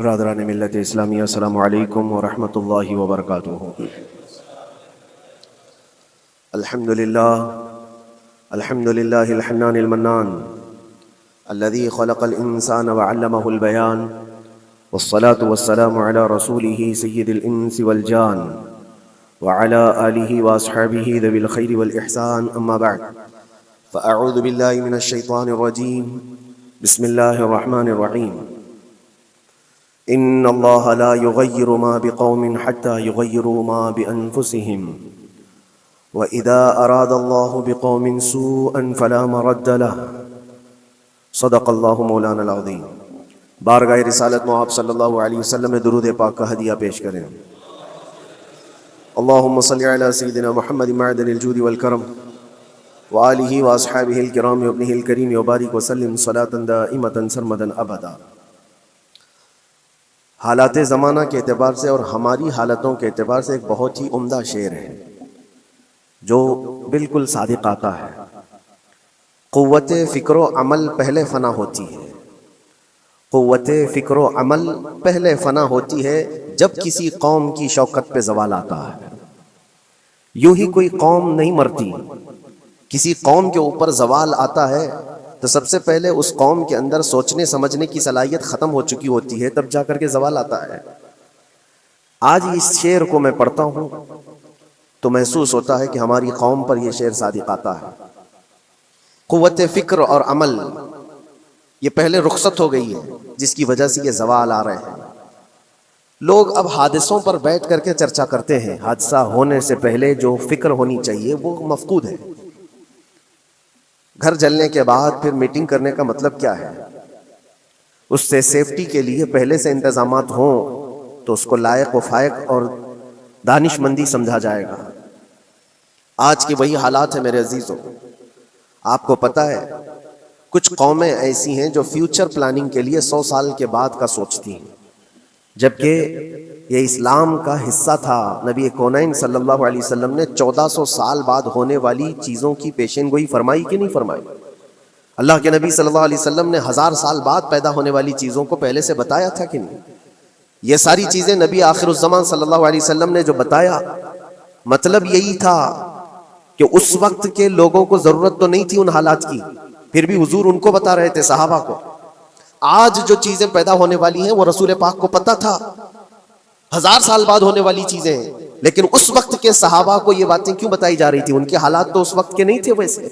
برادران ملت اسلامیہ السلام علیکم ورحمۃ اللہ وبرکاتہ۔ الحمد للہ الحنان المنان الذي خلق الانسان وعلمه البيان والصلاة والسلام على رسوله سید الانس والجان وعلى آلہ واصحابہ ذوی الخیر والإحسان، اما بعد فاعوذ باللہ من الشیطان الرجیم، بسم اللہ الرحمن الرحیم۔ ان اللہ لا یغیر ما بقوم حتی یغیروا ما بانفسہم واذا اراد اللہ بقوم سوءا فلا مرد له، صدق اللہ مولانا العظیم۔ بارگاہ رسالت مآب صلی اللہ علیہ وسلم میں درود پاک کا ہدیہ پیش کریں۔ اللہم صلی علی سیدنا محمد معدن الجود والکرم وآلہ واصحابہ الکرام وابنہ الکریم وبارک وسلم صلاة دائمة سرمدا ابدا۔ حالات زمانہ کے اعتبار سے اور ہماری حالتوں کے اعتبار سے ایک بہت ہی عمدہ شعر ہے جو بالکل صادق آتا ہے۔ قوت فکر و عمل پہلے فنا ہوتی ہے، قوت فکر و عمل پہلے فنا ہوتی ہے جب کسی قوم کی شوکت پہ زوال آتا ہے۔ یوں ہی کوئی قوم نہیں مرتی، کسی قوم کے اوپر زوال آتا ہے تو سب سے پہلے اس قوم کے اندر سوچنے سمجھنے کی صلاحیت ختم ہو چکی ہوتی ہے، تب جا کر کے زوال آتا ہے۔ آج اس شعر کو میں پڑھتا ہوں تو محسوس ہوتا ہے کہ ہماری قوم پر یہ شعر صادق آتا ہے۔ قوت فکر اور عمل یہ پہلے رخصت ہو گئی ہے، جس کی وجہ سے یہ زوال آ رہے ہیں۔ لوگ اب حادثوں پر بیٹھ کر کے چرچا کرتے ہیں، حادثہ ہونے سے پہلے جو فکر ہونی چاہیے وہ مفقود ہے۔ گھر جلنے کے بعد پھر میٹنگ کرنے کا مطلب کیا ہے؟ اس سے سیفٹی کے لیے پہلے سے انتظامات ہوں تو اس کو لائق و فائق اور دانش مندی سمجھا جائے گا۔ آج کی وہی حالات ہیں میرے عزیزوں۔ آپ کو پتہ ہے کچھ قومیں ایسی ہیں جو فیوچر پلاننگ کے لیے 100 سال کے بعد کا سوچتی ہیں، جبکہ یہ اسلام کا حصہ تھا۔ نبی کونین صلی اللہ علیہ وسلم نے 1400 سال بعد ہونے والی چیزوں کی پیشین گوئی فرمائی کہ نہیں فرمائی؟ اللہ کے نبی صلی اللہ علیہ وسلم نے 1000 سال بعد پیدا ہونے والی چیزوں کو پہلے سے بتایا تھا کہ نہیں؟ یہ ساری چیزیں نبی آخر الزمان صلی اللہ علیہ وسلم نے جو بتایا، مطلب یہی تھا کہ اس وقت کے لوگوں کو ضرورت تو نہیں تھی ان حالات کی، پھر بھی حضور ان کو بتا رہے تھے، صحابہ کو۔ آج جو چیزیں پیدا ہونے والی ہیں وہ رسول پاک کو پتہ تھا، 1000 سال بعد ہونے والی چیزیں ہیں، لیکن اس وقت کے صحابہ کو یہ باتیں کیوں بتائی جا رہی تھی؟ ان کے حالات تو اس وقت کے نہیں تھے ویسے۔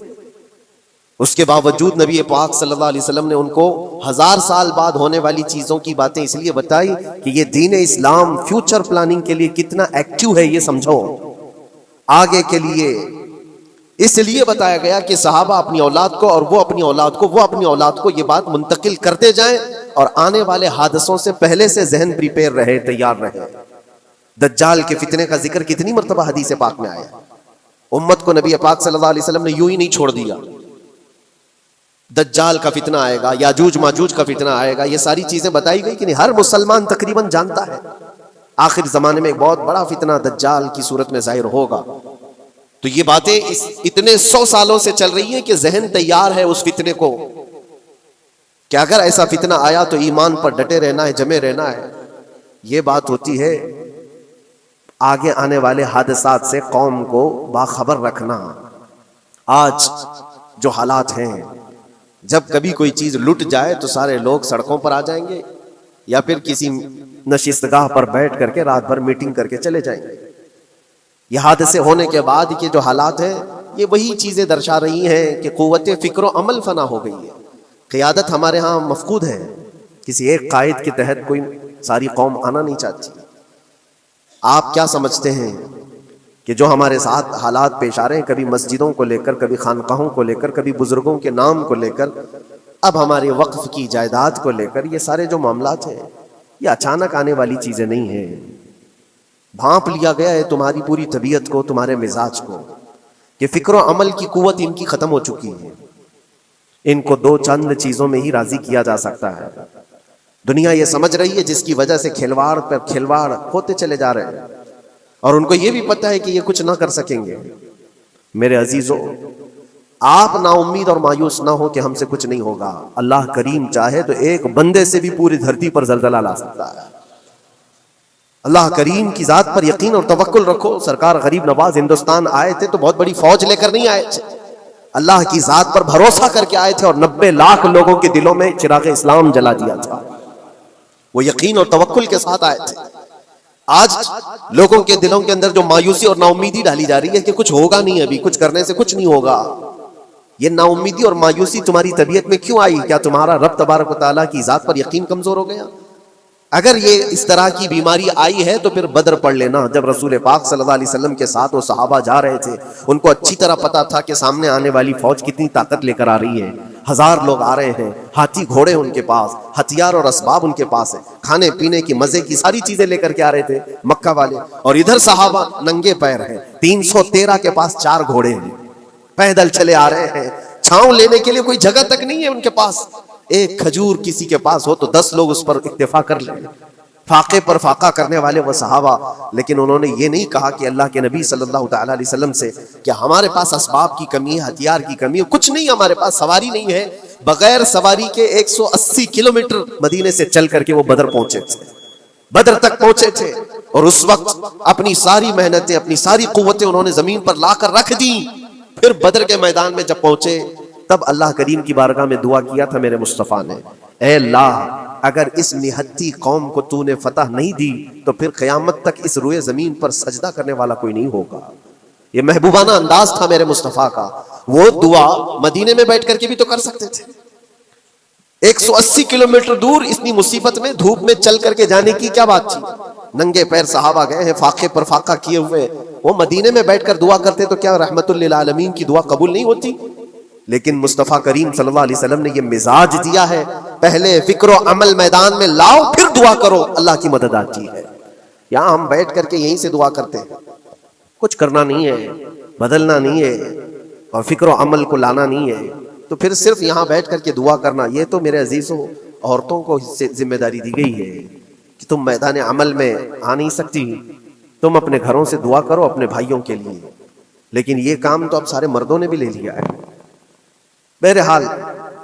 اس کے باوجود نبی پاک صلی اللہ علیہ وسلم نے ان کو 1000 سال بعد ہونے والی چیزوں کی باتیں اس لیے بتائی کہ یہ دین اسلام فیوچر پلاننگ کے لیے کتنا ایکٹیو ہے یہ سمجھو۔ آگے کے لیے اس لیے بتایا گیا کہ صحابہ اپنی اولاد کو اور وہ اپنی اولاد کو، وہ اپنی اولاد کو یہ بات منتقل کرتے جائیں اور آنے والے حادثوں سے پہلے سے ذہن پریپیئر رہے، تیار رہے۔ دجال کے فتنے کا ذکر کتنی مرتبہ حدیث پاک میں آیا۔ امت کو نبی پاک صلی اللہ علیہ وسلم نے یوں ہی نہیں چھوڑ دیا۔ دجال کا فتنہ آئے گا، یاجوج ماجوج کا فتنہ آئے گا، یہ ساری چیزیں بتائی گئی کہ نہیں؟ ہر مسلمان تقریباً جانتا ہے آخر زمانے میں ایک بہت بڑا فتنہ دجال کی صورت میں ظاہر ہوگا۔ تو یہ باتیں اتنے 100 سالوں سے چل رہی ہیں کہ ذہن تیار ہے اس فتنے کو کہ اگر ایسا فتنہ آیا تو ایمان پر ڈٹے رہنا ہے، جمے رہنا ہے۔ یہ بات ہوتی ہے آگے آنے والے حادثات سے قوم کو باخبر رکھنا۔ آج جو حالات ہیں، جب کبھی کوئی چیز لٹ جائے تو سارے لوگ سڑکوں پر آ جائیں گے یا پھر کسی نشستگاہ پر بیٹھ کر کے رات بھر میٹنگ کر کے چلے جائیں گے۔ یہ حادثے ہونے کے بعد کے جو حالات ہیں یہ وہی چیزیں درشا رہی ہیں کہ قوت فکر و عمل فنا ہو گئی ہے۔ قیادت ہمارے ہاں مفقود ہے، کسی ایک قائد کے تحت کوئی ساری قوم آنا نہیں چاہتی۔ آپ کیا سمجھتے ہیں کہ جو ہمارے ساتھ حالات پیش آ رہے ہیں، کبھی مسجدوں کو لے کر، کبھی خانقاہوں کو لے کر، کبھی بزرگوں کے نام کو لے کر، اب ہمارے وقف کی جائیداد کو لے کر، یہ سارے جو معاملات ہیں یہ اچانک آنے والی چیزیں نہیں ہیں۔ بھانپ لیا گیا ہے تمہاری پوری طبیعت کو، تمہارے مزاج کو، کہ فکر و عمل کی قوت ان کی ختم ہو چکی ہے۔ ان کو 2 چند چیزوں میں ہی راضی کیا جا سکتا ہے۔ دنیا یہ سمجھ رہی ہے، جس کی وجہ سے کھلواڑ پر کھلواڑ ہوتے چلے جا رہے ہیں، اور ان کو یہ بھی پتہ ہے کہ یہ کچھ نہ کر سکیں گے۔ میرے عزیزو، آپ نا امید اور مایوس نہ ہو کہ ہم سے کچھ نہیں ہوگا. اللہ کریم چاہے تو ایک بندے سے بھی پوری دھرتی پر زلزلہ لا سکتا ہے. اللہ کریم کی ذات پر یقین اور توکل رکھو. سرکار غریب نواز ہندوستان آئے تھے تو بہت بڑی فوج لے کر نہیں آئے تھے, اللہ کی ذات پر بھروسہ کر کے آئے تھے, اور 90 لاکھ لوگوں کے دلوں میں چراغ اسلام جلا دیا تھا. وہ یقین اور توکل کے ساتھ آئے تھے. آج لوگوں کے دلوں کے اندر جو مایوسی اور نا امیدی ڈالی جا رہی ہے کہ کچھ ہوگا نہیں, ابھی کچھ کرنے سے کچھ نہیں ہوگا, یہ نا امیدی اور مایوسی تمہاری طبیعت میں کیوں آئی؟ کیا تمہارا رب تبارک و تعالیٰ کی ذات پر یقین کمزور ہو گیا؟ اگر یہ اس طرح کی بیماری آئی ہے تو پھر بدر پڑھ لینا. جب رسول پاک صلی اللہ علیہ وسلم کے ساتھ وہ صحابہ جا رہے تھے, ان کو اچھی طرح پتا تھا کہ سامنے آنے والی فوج کتنی طاقت لے کر آ رہی ہے. 1000 لوگ آ رہے ہیں, ہاتھی گھوڑے ان کے پاس, ہتھیار اور اسباب ان کے پاس ہے, کھانے پینے کی مزے کی ساری چیزیں لے کر کے آ رہے تھے مکہ والے, اور ادھر صحابہ ننگے پیر ہیں. 313 کے پاس 4 گھوڑے ہیں, پیدل چلے آ رہے ہیں, چھاؤں لینے کے لیے کوئی جگہ تک نہیں ہے ان کے پاس. ایک کھجور کسی کے پاس ہو تو 10 لوگ اس پر اکتفا کر لیں. فاقے پر فاقہ کرنے والے وہ صحابہ, لیکن انہوں نے یہ نہیں کہا کہ اللہ کے نبی صلی اللہ تعالی علیہ وسلم سے کہ ہمارے پاس اسباب کی کمی ہے, ہتھیار کی کمی ہے, کچھ نہیں ہمارے پاس, سواری نہیں ہے. بغیر سواری کے 180 کلومیٹر مدینے سے چل کر کے وہ بدر پہنچے تھے, بدر تک پہنچے تھے. اور اس وقت اپنی ساری محنتیں, اپنی ساری قوتیں انہوں نے زمین پر لا کر رکھ دی. پھر بدر کے میدان میں جب پہنچے تب اللہ کریم کی بارگاہ میں دعا کیا تھا میرے مصطفیٰ نے, اے اللہ اگر اس نہتی قوم کو تو نے فتح نہیں دی تو پھر قیامت تک اس روئے زمین پر سجدہ کرنے والا کوئی نہیں ہوگا. یہ محبوبانہ انداز تھا میرے مصطفیٰ کا. وہ دعا مدینے میں بیٹھ کر کے بھی تو کر سکتے تھے. 180 کلومیٹر دور اتنی مصیبت میں دھوپ میں چل کر کے جانے کی کیا بات تھی؟ ننگے پیر صحابہ گئے ہیں, فاقے پر فاقہ کیے ہوئے. وہ مدینے میں بیٹھ کر دعا کرتے تو کیا رحمت للعالمین کی دعا قبول نہیں ہوتی؟ لیکن مصطفیٰ کریم صلی اللہ علیہ وسلم نے یہ مزاج دیا ہے, پہلے فکر و عمل میدان میں لاؤ پھر دعا کرو, اللہ کی مدد آتی ہے. یہاں ہم بیٹھ کر کے یہیں سے دعا کرتے ہیں, کچھ کرنا نہیں ہے, بدلنا نہیں ہے, اور فکر و عمل کو لانا نہیں ہے, تو پھر صرف یہاں بیٹھ کر کے دعا کرنا. یہ تو میرے عزیزوں عورتوں کو ذمہ داری دی گئی ہے کہ تم میدان عمل میں آ نہیں سکتی, تم اپنے گھروں سے دعا کرو اپنے بھائیوں کے لیے. لیکن یہ کام تو اب سارے مردوں نے بھی لے لیا ہے. بہرحال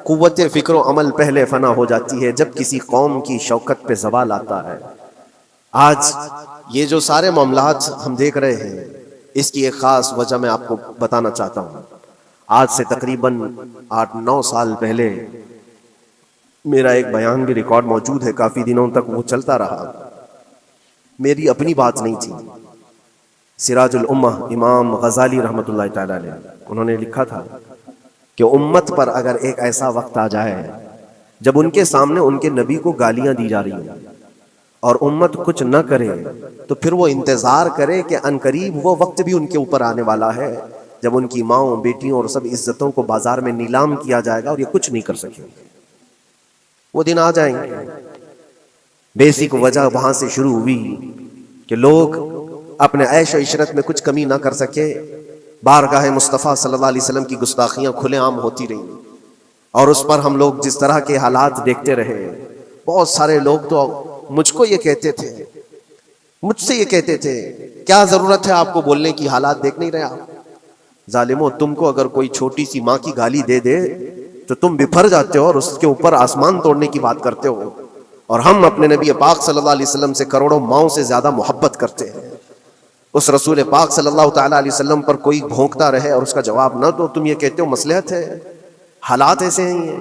قوت فکر و عمل پہلے فنا ہو جاتی ہے جب کسی قوم کی شوکت پہ زوال آتا ہے. آج یہ جو سارے معاملات ہم دیکھ رہے ہیں, اس کی ایک خاص وجہ میں آپ کو بتانا چاہتا ہوں. آج سے تقریباً 8-9 سال پہلے میرا ایک بیان بھی ریکارڈ موجود ہے, کافی دنوں تک وہ چلتا رہا. میری اپنی بات نہیں تھی. سراج الامہ امام غزالی رحمۃ اللہ تعالی علیہ, انہوں نے لکھا تھا کہ امت پر اگر ایک ایسا وقت آ جائے جب ان کے سامنے ان کے نبی کو گالیاں دی جا رہی ہیں اور امت کچھ نہ کرے, تو پھر وہ انتظار کرے کہ عنقریب وہ وقت بھی ان کے اوپر آنے والا ہے جب ان کی ماؤں, بیٹیوں اور سب عزتوں کو بازار میں نیلام کیا جائے گا اور یہ کچھ نہیں کر سکیں گے. وہ دن آ جائیں گے. بیسک وجہ وہاں سے شروع ہوئی کہ لوگ اپنے عیش و عشرت میں کچھ کمی نہ کر سکے. بارگاہ مصطفیٰ صلی اللہ علیہ وسلم کی گستاخیاں کھلے عام ہوتی رہیں, اور اس پر ہم لوگ جس طرح کے حالات دیکھتے رہے. بہت سارے لوگ تو مجھ کو یہ کہتے تھے, مجھ سے یہ کہتے تھے, کیا ضرورت ہے آپ کو بولنے کی, حالات دیکھ نہیں رہے آپ؟ ظالموں, تم کو اگر کوئی چھوٹی سی ماں کی گالی دے دے تو تم بپھر جاتے ہو اور اس کے اوپر آسمان توڑنے کی بات کرتے ہو, اور ہم اپنے نبی پاک صلی اللہ علیہ وسلم سے کروڑوں ماؤں سے زیادہ محبت کرتے ہیں. اس رسول پاک صلی اللہ تعالی علیہ وسلم پر کوئی بھونکتا رہے اور اس کا جواب نہ دو, تم یہ کہتے ہو مصلحت ہے, حالات ایسے ہیں.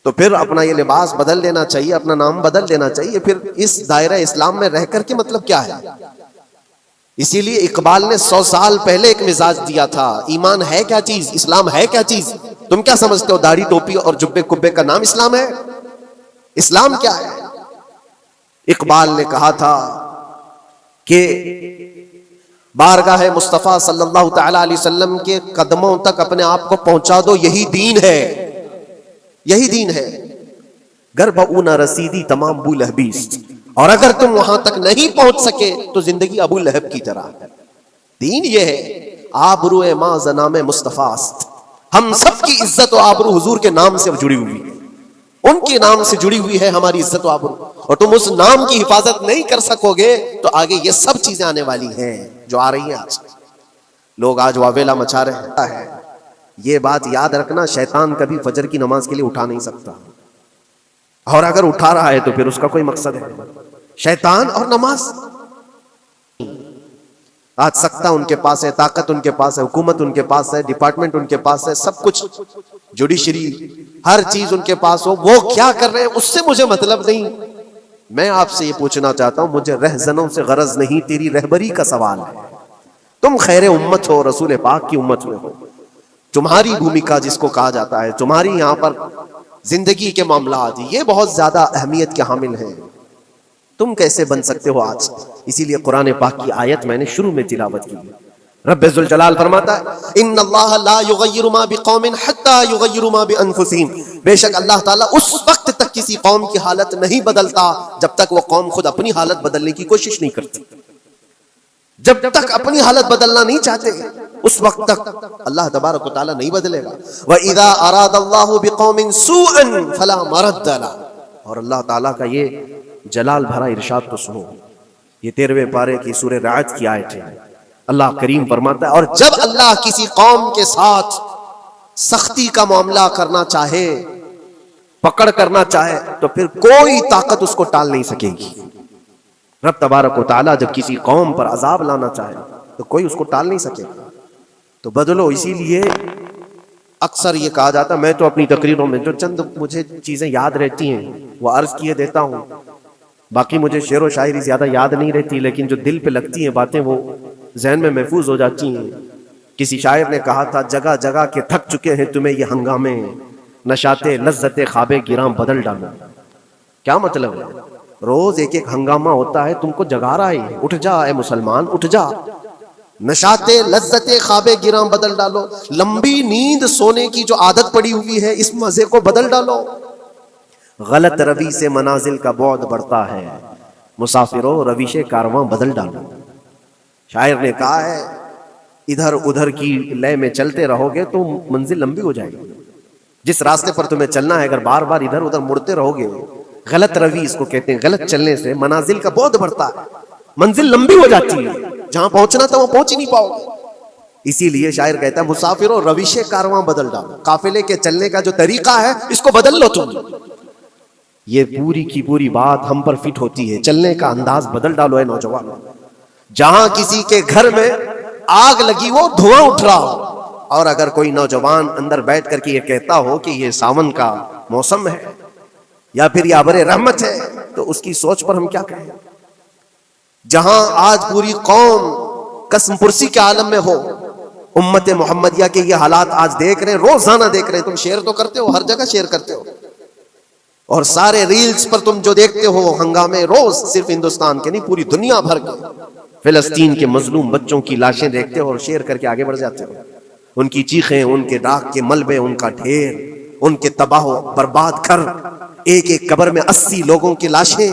تو پھر اپنا یہ لباس بدل لینا چاہیے, اپنا نام بدل لینا چاہیے. پھر اس دائرہ اسلام میں رہ کر کے مطلب کیا ہے؟ اسی لیے اقبال نے 100 سال پہلے ایک مزاج دیا تھا, ایمان ہے کیا چیز, اسلام ہے کیا چیز. تم کیا سمجھتے ہو داڑھی ٹوپی اور جبے کبے کا نام اسلام ہے؟ اسلام کیا ہے؟ اقبال نے کہا تھا کہ بارگاہ مصطفیٰ صلی اللہ تعالی علیہ وسلم کے قدموں تک اپنے آپ کو پہنچا دو, یہی دین ہے, یہی دین ہے. گر بہو نہ رسیدی تمام ابو لہبیس, اور اگر تم وہاں تک نہیں پہنچ سکے تو زندگی ابو لہب کی طرح ہے. دین یہ ہے, آبرو ماں زنام مصطفیٰ است, ہم سب کی عزت و آبرو حضور کے نام سے جڑی ہوئی ہے, ان کے نام سے جڑی ہوئی ہے ہماری عزت و آبرو. اور تم اس نام کی حفاظت نہیں کر سکو گے تو آگے یہ سب چیزیں آنے والی ہیں جو آ رہی ہیں. آج لوگ آج واویلا مچا رہے ہیں. یہ بات یاد رکھنا، شیطان کبھی فجر کی نماز کے لیے اٹھا نہیں سکتا، اور اگر اٹھا رہا ہے تو پھر اس کا کوئی مقصد ہے۔ شیطان اور نماز، آج سکتہ ان کے پاس ہے، طاقت ان کے پاس ہے، حکومت ان کے پاس ہے، ڈپارٹمنٹ ان کے پاس ہے، سب کچھ، جوڈیشری، ہر چیز ان کے پاس ہو، وہ کیا کر رہے ہیں اس سے مجھے مطلب نہیں۔ میں آپ سے یہ پوچھنا چاہتا ہوں، مجھے رہزنوں سے غرض نہیں، تیری رہبری کا سوال ہے۔ تم خیر امت ہو، رسول پاک کی امت میں ہو، تمہاری بھومکا جس کو کہا جاتا ہے، تمہاری یہاں پر زندگی کے معاملات یہ بہت زیادہ اہمیت کے حامل ہیں۔ تم کیسے بن سکتے ہو آج؟ اسی لیے قرآن پاک کی آیت میں نے شروع میں تلاوت کی۔ رب ذوالجلال فرماتا ہے ان اللہ لا یغیر ما بقوم حتی یغیروا ما بانفسہم، بے شک اللہ تعالیٰ اس وقت تک کسی قوم کی حالت نہیں بدلتا جب تک وہ قوم خود اپنی حالت بدلنے کی کوشش نہیں کرتی۔ جب تک اپنی حالت بدلنا نہیں چاہتے اس وقت تک اللہ تبارک و تعالیٰ نہیں بدلے گا۔ وَإِذَا أَرَادَ اللَّهُ بِقَوْمٍ سُوءًا فَلَا مَرَدَّ لَهُ، اور اللہ تعالیٰ کا یہ جلال بھرا ارشاد تو سنو، یہ 13ویں پارے کی سورہ رعد کی آیت ہے۔ اللہ کریم فرماتا ہے اور جب اللہ کسی قوم کے ساتھ سختی کا معاملہ کرنا چاہے، پکڑ کرنا چاہے، تو پھر کوئی طاقت اس کو ٹال نہیں سکے گی۔ رب تبارک و تعالیٰ جب کسی قوم پر عذاب لانا چاہے تو کوئی اس کو ٹال نہیں سکے گا۔ تو بدلو، اسی لیے اکثر یہ کہا جاتا، میں تو اپنی تقریروں میں جو چند مجھے چیزیں یاد رہتی ہیں وہ عرض کیے دیتا ہوں، باقی مجھے شعر و شاعری زیادہ یاد نہیں رہتی، لیکن جو دل پہ لگتی ہیں باتیں وہ ذہن میں محفوظ ہو جاتی ہیں۔ کسی شاعر نے کہا تھا جگہ جگہ کے تھک چکے ہیں تمہیں یہ ہنگامے، نشاتے لذت خواب گراں بدل ڈالو۔ کیا مطلب ہے؟ روز ایک ایک ہنگامہ ہوتا ہے، تم کو جگا رہا ہے، اٹھ جا اے مسلمان اٹھ جا، نشاتے لذت خواب گراں بدل ڈالو، لمبی نیند سونے کی جو عادت پڑی ہوئی ہے اس مزے کو بدل ڈالو۔ غلط روی سے منازل کا بعد بڑھتا ہے، مسافروں رویش کارواں بدل ڈالو۔ شاعر نے کہا ہے ادھر ادھر کی لے میں چلتے رہو گے تو منزل لمبی ہو جائے گی۔ جس راستے پر تمہیں چلنا ہے اگر بار بار ادھر ادھر مڑتے رہو گے، غلط روی اس کو کہتے ہیں، غلط چلنے سے منازل کا بعد بڑھتا ہے، منزل لمبی ہو جاتی ہے، جہاں پہنچنا تھا وہ پہنچ ہی نہیں پاؤ گے۔ اسی لیے شاعر کہتا ہے مسافروں رویش کارواں بدل ڈالو، قافلے کے چلنے کا جو طریقہ ہے اس کو بدل لو تم۔ یہ پوری کی پوری بات ہم پر فٹ ہوتی ہے، چلنے کا انداز بدل ڈالو اے نوجوانوں۔ جہاں کسی کے گھر میں آگ لگی وہ دھواں اٹھ رہا ہو، اور اگر کوئی نوجوان اندر بیٹھ کر کے یہ کہتا ہو کہ یہ ساون کا موسم ہے یا پھر یہ ابر رحمت ہے، تو اس کی سوچ پر ہم کیا کہیں۔ جہاں آج پوری قوم قسم پرسی کے عالم میں ہو، امت محمدیہ کے یہ حالات آج دیکھ رہے ہیں، روزانہ دیکھ رہے ہیں۔ تم شیئر تو کرتے ہو، ہر جگہ شیئر کرتے ہو، اور سارے ریلز پر تم جو دیکھتے ہو ہنگامے روز، صرف ہندوستان کے نہیں پوری دنیا بھر کے، فلسطین کے مظلوم بچوں کی لاشیں دیکھتے ہو اور شیئر کر کے آگے بڑھ جاتے ہو، ان کی چیخیں، ان کے راکھ کے ملبے، ان کا ڈھیر، ان کے تباہ و برباد گھر، ایک ایک قبر میں 80 لوگوں کی لاشیں،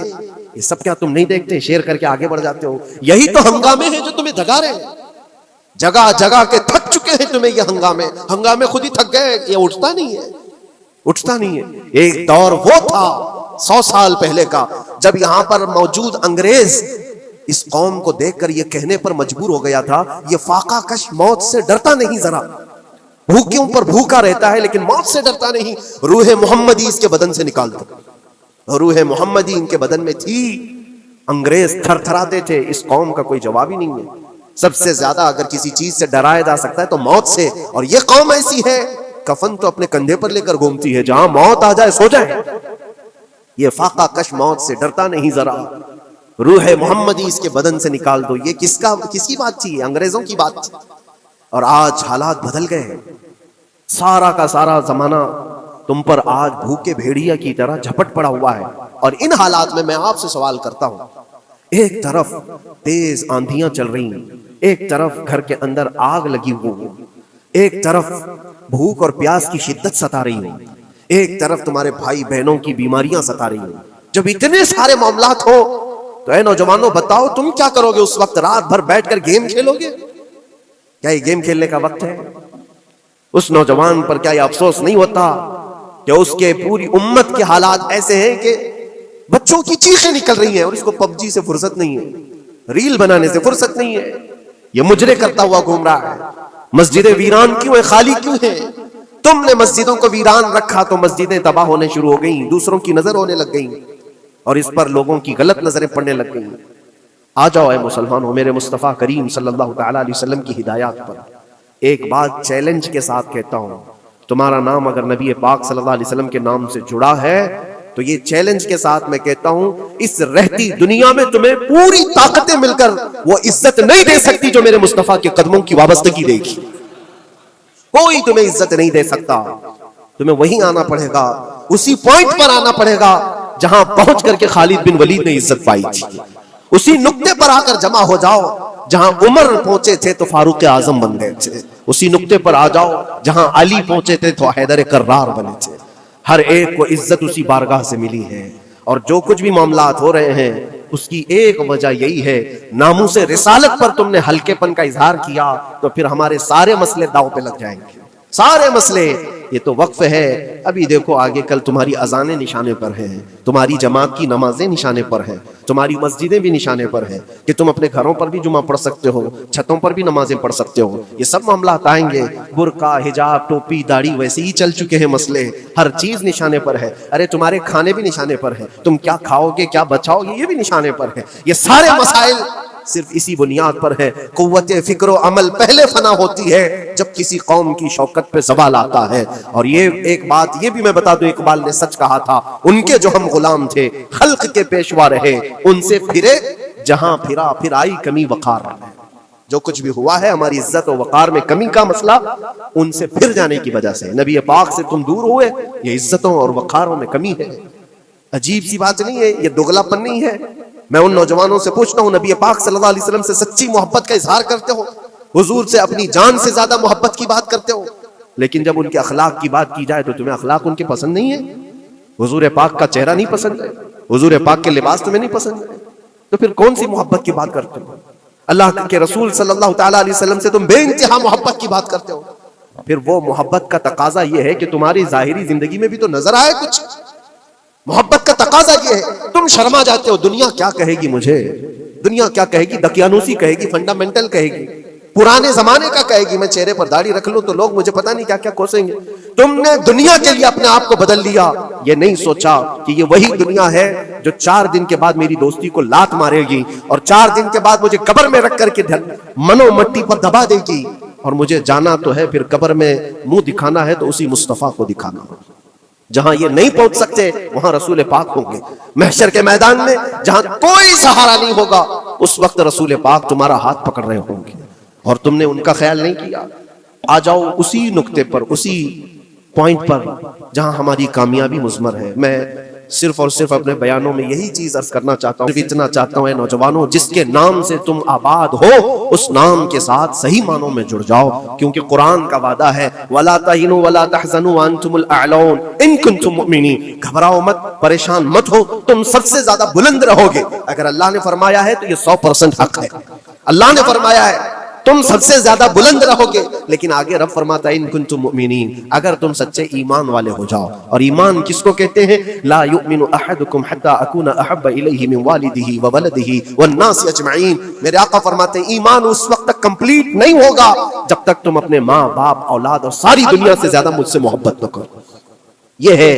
یہ سب کیا تم نہیں دیکھتے؟ شیئر کر کے آگے بڑھ جاتے ہو۔ یہی تو ہنگامے ہیں جو تمہیں دھگا رہے ہیں، جگہ جگہ کے تھک چکے ہیں تمہیں یہ ہنگامے خود ہی تھک گئے، یہ اٹھتا نہیں ہے، اٹھتا نہیں ہے۔ ایک دور وہ تھا 100 سال پہلے کا جب یہاں پر موجود انگریز اس قوم کو دیکھ کر یہ کہنے پر مجبور ہو گیا تھا یہ فاقہ کش موت سے ڈرتا نہیں، ذرا بھوکیوں پر بھوکا رہتا ہے لیکن موت سے ڈرتا نہیں۔ روح محمدی اس کے بدن سے نکال دو، روح محمدی ان کے بدن میں تھی، انگریز تھر تھراتے تھے۔ اس قوم کا کوئی جواب ہی نہیں ہے۔ سب سے زیادہ اگر کسی چیز سے ڈرایا جا سکتا ہے تو موت سے، اور یہ قوم ایسی ہے کفن تو اپنے کندھے پر لے کر گھومتی ہے، جہاں موت آ جائے سو جائے۔ یہ فاقہ کش موت سے ڈرتا نہیں ذرا، روح محمدی اس کے بدن سے نکال دو۔ یہ کس کی بات تھی؟ انگریزوں کی بات تھی۔ اور آج حالات بدل گئے ہیں، سارا کا سارا زمانہ تم پر آج بھوکے بھیڑیا کی طرح جھپٹ پڑا ہوا ہے۔ اور ان حالات میں آپ سے سوال کرتا ہوں، ایک طرف تیز آندھیاں چل رہی ہیں، ایک طرف گھر کے اندر آگ لگی ہوئی، ایک طرف بھوک اور پیاس کی شدت ستا رہی ہو، ایک طرف تمہارے بھائی بہنوں کی بیماریاں ستا رہی ہوں۔ جب اتنے سارے معاملات ہو تو اے نوجوانوں بتاؤ تم کیا کرو گے اس وقت؟ رات بھر بیٹھ کر گیم کھیلو گے؟ کیا یہ گیم کھیلنے کا وقت ہے؟ اس نوجوان پر کیا یہ افسوس نہیں ہوتا کہ اس کے پوری امت کے حالات ایسے ہیں کہ بچوں کی چیخیں نکل رہی ہیں اور اس کو پب جی سے فرصت نہیں ہے، ریل بنانے سے فرصت نہیں ہے، یہ مجرے کرتا ہوا گھوم رہا ہے، مسجدیں ویران کیوں ہیں، خالی کیوں ہیں؟ تم نے مسجدوں کو ویران رکھا تو مسجدیں تباہ ہونے شروع ہو گئیں، دوسروں کی نظر ہونے لگ گئیں اور اس پر لوگوں کی غلط نظریں پڑنے لگ گئیں۔ آ جاؤ اے مسلمانوں، میرے مصطفیٰ کریم صلی اللہ تعالیٰ علیہ وسلم کی ہدایات پر ایک بات چیلنج کے ساتھ کہتا ہوں، تمہارا نام اگر نبی پاک صلی اللہ علیہ وسلم کے نام سے جڑا ہے تو یہ چیلنج کے ساتھ میں کہتا ہوں، اس رہتی دنیا میں تمہیں پوری طاقتیں مل کر وہ عزت نہیں دے سکتی جو میرے مصطفیٰ کے قدموں کی وابستگی دے گی۔ کوئی تمہیں عزت نہیں دے سکتا، تمہیں وہیں آنا پڑے گا، اسی پوائنٹ پر آنا پڑے گا جہاں پہنچ کر کے خالد بن ولید نے عزت پائی تھی۔ اسی نقطے پر آ کر جمع ہو جاؤ جہاں عمر پہنچے تھے تو فاروق اعظم بن گئے تھے، اسی نقطے پر آ جاؤ جہاں علی پہنچے تھے تو حیدر کرار بنے تھے۔ ہر ایک کو عزت اسی بارگاہ سے ملی ہے، اور جو کچھ بھی معاملات ہو رہے ہیں اس کی ایک وجہ یہی ہے، ناموس رسالت پر تم نے ہلکے پن کا اظہار کیا تو پھر ہمارے سارے مسئلے داؤ پہ لگ جائیں گے، سارے مسئلے۔ یہ تو وقف ہے، ابھی دیکھو آگے کل تمہاری اذانیں نشانے پر ہیں، تمہاری جماعت کی نمازیں نشانے پر ہیں، تمہاری مسجدیں بھی نشانے پر ہیں کہ تم اپنے گھروں پر بھی جمعہ پڑھ سکتے ہو، چھتوں پر بھی نمازیں پڑھ سکتے ہو۔ یہ سب معاملات آئیں گے، برقع، حجاب، ٹوپی، داڑھی ویسے ہی چل چکے ہیں مسئلے، ہر چیز نشانے پر ہے۔ ارے تمہارے کھانے بھی نشانے پر ہیں، تم کیا کھاؤ گے کیا بچاؤ گے یہ بھی نشانے پر ہے۔ یہ سارے مسائل صرف اسی بنیاد پر ہے، قوت فکر و عمل پہلے فنا ہوتی ہے جب کسی قوم کی شوکت پہ زوال آتا ہے۔ اور یہ ایک بات یہ بھی میں بتا دوں، اقبال نے سچ کہا تھا، ان کے جو ہم غلام تھے خلق کے پیشوا رہے، ان سے پھرے جہاں پھرا پھر آئی کمی وقار۔ جو کچھ بھی ہوا ہے ہماری عزت و وقار میں کمی کا مسئلہ ان سے پھر جانے کی وجہ سے، نبی پاک سے تم دور ہوئے، یہ عزتوں اور وقاروں میں کمی ہے۔ عجیب سی بات نہیں ہے، یہ دوغلا پن نہیں ہے۔ میں ان نوجوانوں سے پوچھتا ہوں، نبی پاک صلی اللہ علیہ وسلم سے سچی محبت کا اظہار کرتے ہو، حضور سے اپنی جان سے زیادہ محبت کی بات کرتے ہو، لیکن جب ان کے اخلاق کی بات کی جائے تو تمہیں اخلاق ان کے پسند نہیں ہے، حضور پاک کا چہرہ نہیں پسند ہے، حضور پاک کے لباس تمہیں نہیں پسند ہے، تو پھر کون سی محبت کی بات کرتے ہو؟ اللہ کے رسول صلی اللہ تعالیٰ علیہ وسلم سے تم بے انتہا محبت کی بات کرتے ہو، پھر وہ محبت کا تقاضا یہ ہے کہ تمہاری ظاہری زندگی میں بھی تو نظر آئے کچھ۔ محبت کا تقاضا یہ ہے، تم شرما جاتے ہو، دنیا کیا کہے گی مجھے، دنیا کیا کہے گی، دقیانوسی کہے گی، فنڈامنٹل کہے گی، پرانے زمانے کا کہے گی، میں چہرے پر داڑھی رکھ لوں تو لوگ مجھے پتہ نہیں کیا کیا کوسیں گے۔ تم نے دنیا کے لیے اپنے آپ کو بدل لیا، یہ نہیں سوچا کہ یہ وہی دنیا ہے جو 4 دن کے بعد میری دوستی کو لات مارے گی، اور 4 دن کے بعد مجھے قبر میں رکھ کر کے منو مٹی پر دبا دے گی، اور مجھے جانا تو ہے پھر قبر میں منہ دکھانا ہے تو اسی مصطفیٰ کو دکھانا۔ جہاں یہ نہیں پہنچ سکتے وہاں رسول پاک ہوں گے، محشر کے میدان میں جہاں کوئی سہارا نہیں ہوگا اس وقت رسول پاک تمہارا ہاتھ پکڑ رہے ہوں گے، اور تم نے ان کا خیال نہیں کیا۔ آ جاؤ اسی نقطے پر، اسی پوائنٹ پر جہاں ہماری کامیابی مضمر ہے۔ میں صرف اور صرف اپنے بیانوں میں یہی چیز عرض کرنا چاہتا ہوں، صرف اتنا چاہتا ہوں اے نوجوانوں، جس کے نام سے تم آباد ہو اس نام کے ساتھ صحیح معنوں میں جڑ جاؤ، کیونکہ قرآن کا وعدہ ہے وَلَا تَهِنُوا وَلَا تَحْزَنُوا وَأَنْتُمُ الْأَعْلَوْنَ إِن كُنتُم مُؤْمِنِينَ۔ گھبراؤ مت، پریشان مت ہو، تم سب سے زیادہ بلند رہو گے۔ اگر اللہ نے فرمایا ہے تو یہ 100% حق ہے، اللہ نے فرمایا ہے تم سب سے زیادہ بلند رہو گے، لیکن آگے رب فرماتا ہے ان کنتم مؤمنین، اگر تم سچے ایمان والے ہو جاؤ۔ اور ایمان کس کو کہتے ہیں؟ لا یؤمن احدکم حتی اکون احب الیہ من والدہ وولدہ والناس اجمعین۔ میرے آقا فرماتے ہیں ایمان اس وقت تک کمپلیٹ نہیں ہوگا جب تک تم اپنے ماں باپ اولاد اور ساری دنیا سے زیادہ مجھ سے محبت نہ کرو۔ یہ ہے،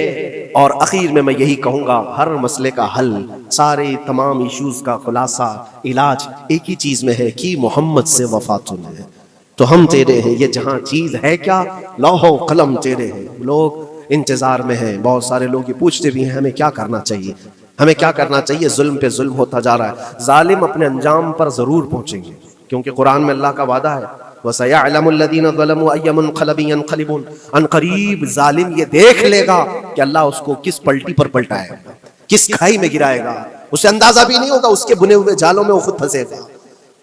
اور اخیر میں یہی کہوں گا، ہر مسئلے کا حل، سارے تمام ایشوز کا خلاصہ، علاج ایک ہی چیز میں ہے کہ محمد سے وفا تمہیں ہے تو ہم تیرے ہیں۔ یہ جہاں چیز ہے کیا، لوح و قلم تیرے ہیں۔ لوگ انتظار میں ہیں، بہت سارے لوگ یہ پوچھتے بھی ہیں ہمیں کیا کرنا چاہیے، ہمیں کیا کرنا چاہیے۔ ظلم پہ ظلم ہوتا جا رہا ہے، ظالم اپنے انجام پر ضرور پہنچیں گے، کیونکہ قرآن میں اللہ کا وعدہ ہے وَسَيَعْلَمُ الَّذِينَ ظَلَمُوا أَيَّ مُنْقَلَبٍ يَنْقَلِبُونَ۔ ان قریب ظالم یہ دیکھ لے گا کہ اللہ اس کو کس پلٹی پر پلٹائے گا، کس کھائی میں گرائے گا، اسے اندازہ بھی نہیں ہوگا، اس کے بنے ہوئے جالوں میں وہ خود پھنسے گا۔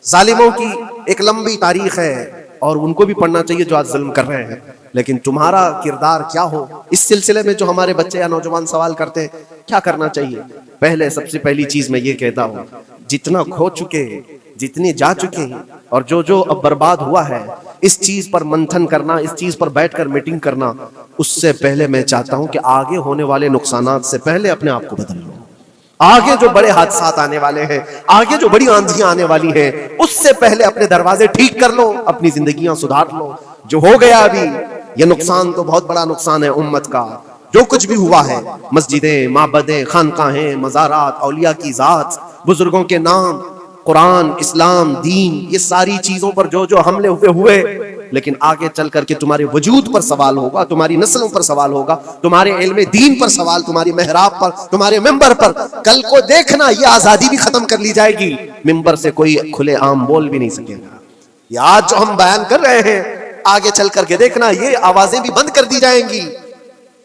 ظالموں کی ایک لمبی تاریخ ہے اور ان کو بھی پڑھنا چاہیے جو آج ظلم کر رہے ہیں، لیکن تمہارا کردار کیا ہو اس سلسلے میں جو ہمارے بچے یا نوجوان سوال کرتے ہیں کیا کرنا چاہیے۔ پہلے سب سے پہلی چیز میں یہ کہتا ہوں، جتنا کھو چکے ہیں، جتنے جا چکے ہیں، اور جو اب برباد ہوا ہے، اس چیز پر منتھن کرنا، اس چیز پر بیٹھ کر میٹنگ کرنا، اس سے پہلے میں چاہتا ہوں کہ آگے ہونے والے نقصانات سے پہلے اپنے آپ کو بدل لو۔ آگے جو بڑے حادثات آنے والے ہیں، آگے جو بڑی آندھیاں آنے والی ہیں، اس سے پہلے اپنے دروازے ٹھیک کر لو، اپنی زندگیاں سدھار لو. جو ہو گیا ابھی یہ نقصان تو بہت بڑا نقصان ہے امت کا. جو کچھ بھی ہوا ہے، مسجدیں، معبدیں، خانقاہیں، مزارات، اولیاء کی ذات، بزرگوں کے نام، قرآن، اسلام، دین، یہ ساری چیزوں پر جو حملے ہوئے، لیکن آگے چل کر کے تمہارے وجود پر سوال ہوگا، تمہاری نسلوں پر سوال ہوگا، تمہارے علم دین پر سوال، تمہاری محراب پر، تمہارے ممبر پر. کل کو دیکھنا یہ آزادی بھی ختم کر لی جائے گی، ممبر سے کوئی کھلے عام بول بھی نہیں سکے گا. یہ آج جو ہم بیان کر رہے ہیں، آگے چل کر کے دیکھنا یہ آوازیں بھی بند کر دی جائیں گی.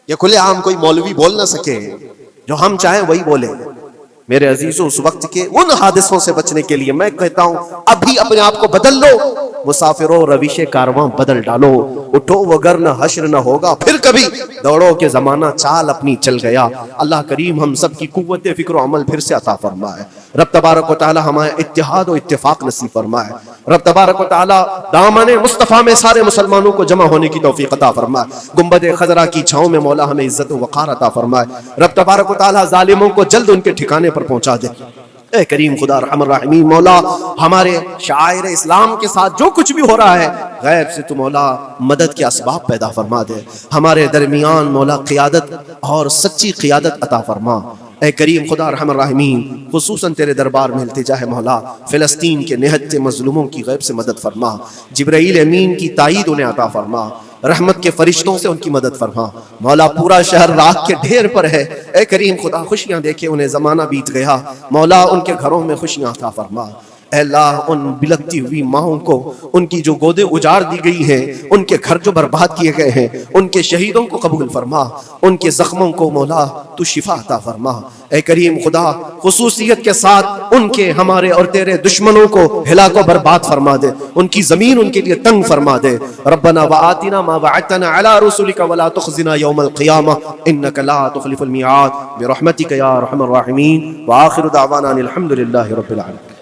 یہ کھلے عام کوئی مولوی بول نہ سکے، جو ہم چاہیں وہی بولے. میرے عزیزوں، اس وقت کے ان حادثوں سے بچنے کے لیے میں کہتا ہوں ابھی اپنے آپ کو بدل لو. مسافروں روش کارواں بدل ڈالو، اٹھو وگرنہ حشر نہ ہوگا پھر کبھی. دوڑو کہ زمانہ چال اپنی چل گیا. اللہ کریم ہم سب کی قوت فکر و عمل پھر سے عطا فرمائے. رب تبارک و تعالی ہمیں اتحاد و اتفاق نصیب فرمائے. رب تبارک و تعالی دامن مصطفیٰ میں سارے مسلمانوں کو جمع ہونے کی توفیق عطا فرمائے. گنبد خضرا کی چھاؤں میں مولا ہمیں عزت و وقار عطا فرمائے. رب تبارک و تعالی ظالموں کو جلد ان کے ٹھکانے پر پہنچا دے. اے کریم خدا ارحم الراحمین، مولا ہمارے شاعر اسلام کے ساتھ جو کچھ بھی ہو رہا ہے، غیب سے تو مولا مدد کے اسباب پیدا فرما دے. ہمارے درمیان مولا قیادت اور سچی قیادت عطا فرما. اے کریم خدا ارحم الراحمین، خصوصاً تیرے دربار میں التجا ہے مولا، فلسطین کے نہتے مظلوموں کی غیب سے مدد فرما. جبرائیل امین کی تائید انہیں عطا فرما. رحمت کے فرشتوں سے ان کی مدد فرما. مولا پورا شہر راکھ کے ڈھیر پر ہے. اے کریم خدا خوشیاں دیکھے انہیں زمانہ بیت گیا، مولا ان کے گھروں میں خوشیاں عطا فرما. اے اللہ ان بلکتی ہوئی ماؤں کو، ان کی جو گودیں اجاڑ دی گئی ہیں، ان کے گھر جو برباد کیے گئے ہیں، ان کے شہیدوں کو قبول فرما. ان کے زخموں کو مولا تو شفا عطا فرما. اے کریم خدا خصوصیت کے ساتھ ان کے، ہمارے اور تیرے دشمنوں کو ہلاک و برباد فرما دے. ان کی زمین ان کے لیے تنگ فرما دے. ربنا وآتنا ما وعدتنا على رسلك ولا تخزنا يوم القيامة انك لا تخلف الميعاد برحمتك يا ارحم الراحمين. وآخر دعوانا الحمد لله رب العالمين.